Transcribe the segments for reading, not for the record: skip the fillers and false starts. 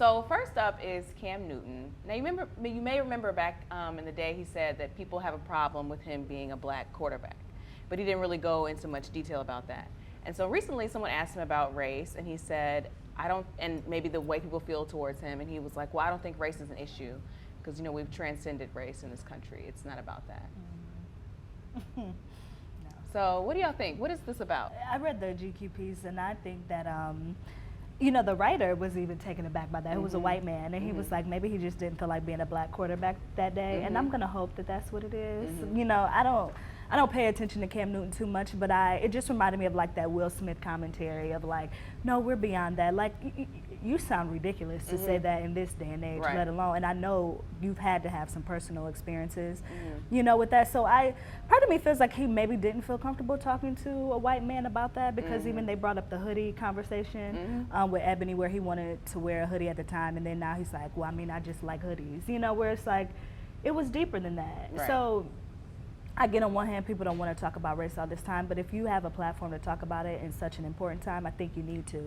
So first up is Cam Newton. Now you may remember back in the day he said that people have a problem with him being a black quarterback, but he didn't really go into much detail about that. And so recently someone asked him about race, and he said, and maybe the way people feel towards him, and he was like, well, I don't think race is an issue, because we've transcended race in this country. It's not about that. No. So what do y'all think? What is this about? I read the GQ piece, and I think that the writer was even taken aback by that. It was a white man, and he was like, maybe he just didn't feel like being a black quarterback that day. And I'm gonna hope that that's what it is. I don't pay attention to Cam Newton too much, but it just reminded me of like that Will Smith commentary of like, no, we're beyond that. Like, you sound ridiculous to say that in this day and age, let alone. And I know you've had to have some personal experiences, with that. So part of me feels like he maybe didn't feel comfortable talking to a white man about that, because even they brought up the hoodie conversation with Ebony, where he wanted to wear a hoodie at the time, and then now he's like, well, I mean, I just like hoodies, where it's like, it was deeper than that. Right. So I get on one hand, people don't want to talk about race all this time, but if you have a platform to talk about it in such an important time, I think you need to.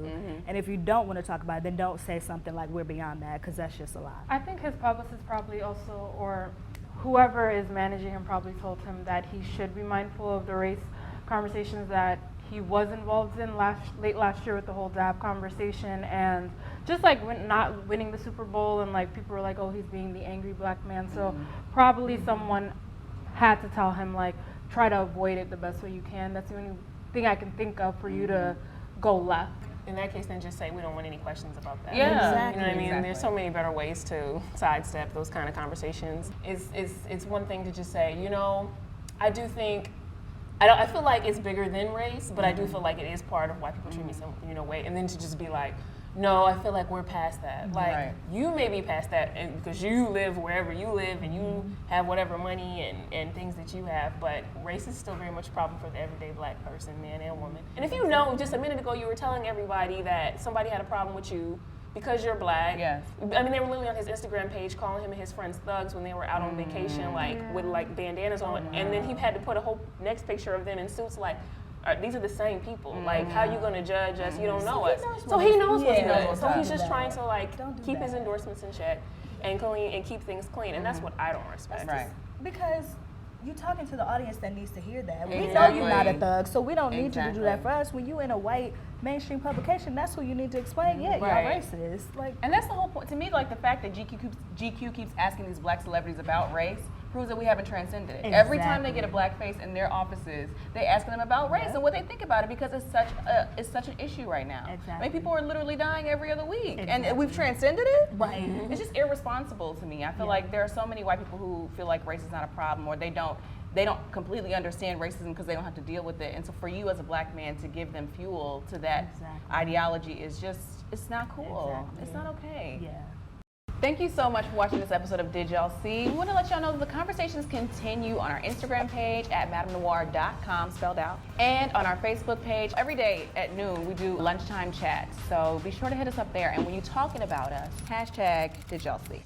And if you don't want to talk about it, then don't say something like we're beyond that, because that's just a lot. I think his publicist probably also, or whoever is managing him, probably told him that he should be mindful of the race conversations that he was involved in late last year with the whole dab conversation, and just like not winning the Super Bowl, and like people were like, oh, he's being the angry black man. So probably someone had to tell him, like, try to avoid it the best way you can. That's the only thing I can think of for you to go left. In that case, then just say we don't want any questions about that. Yeah, exactly. You know what I mean? There's so many better ways to sidestep those kind of conversations. It's one thing to just say, I do think, I feel like it's bigger than race, but I do feel like it is part of why people treat me some way. And then to just be like, no, I feel like we're past that. Like, you may be past that because you live wherever you live and you have whatever money and things that you have, but race is still very much a problem for the everyday black person, man and woman. And if you know, just a minute ago you were telling everybody that somebody had a problem with you because you're black. Yes. I mean, they were literally on his Instagram page calling him and his friends thugs when they were out on vacation, like with like bandanas on, and then he had to put a whole next picture of them in suits, like, these are the same people. Like, how you gonna judge us? You don't know us. So he knows what he does. So he's just trying to like keep his endorsements in check and clean and keep things clean. And that's what I don't respect. Right. Because you're talking to the audience that needs to hear that. We know you're not a thug, so we don't need you to do that for us. When you in a white mainstream publication, that's who you need to explain. Yeah, y'all racist. Like, and that's the whole point to me. Like the fact that GQ keeps asking these black celebrities about race proves that we haven't transcended it. Exactly. Every time they get a black face in their offices, they ask them about race and what they think about it, because it's such an issue right now. Exactly. I mean, people are literally dying every other week, and we've transcended it. Right. It's just irresponsible to me. I feel like there are so many white people who feel like race is not a problem, or they don't completely understand racism because they don't have to deal with it. And so for you as a black man to give them fuel to that ideology is just, it's not cool. It's not okay. yeah. Thank you so much for watching this episode of Did Y'all See? We want to let y'all know that the conversations continue on our Instagram page at MadameNoire.com, spelled out, and on our Facebook page. Every day at noon, we do lunchtime chats. So be sure to hit us up there. And when you're talking about us, hashtag Did Y'all See?